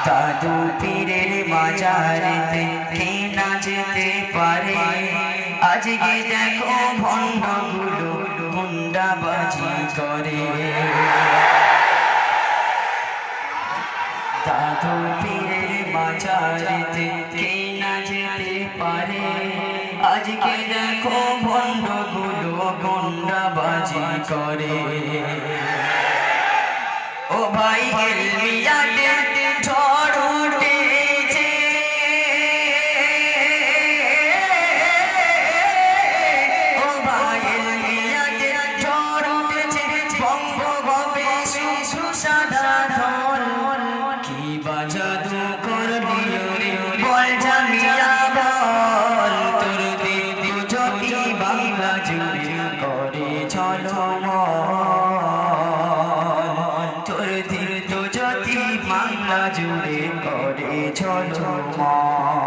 দাদু পীরের মাজারেতে কে না যেতে পারে আজকে দেখো ভণ্ডগুলো মুন্ডাবাজি করে দাদু পীরের মাজারেতে কে না যেতে পারে আজকে দেখো ভণ্ডগুলো মুন্ডাবাজি করে ও ভাই এলমিয়াদের ঝড় উঠেছে ও ভাই এলমিয়াদের ঝড় উঠেছে বঙ্গভবে শুধু সাদা ধন কি বাজাদু করলি রে বল জামিয়া বল তোর দিন যদি বাংলা জুড়ে করে ঝলমল তোর দিন যদি বাংলা জুড়ে করে ঝলমল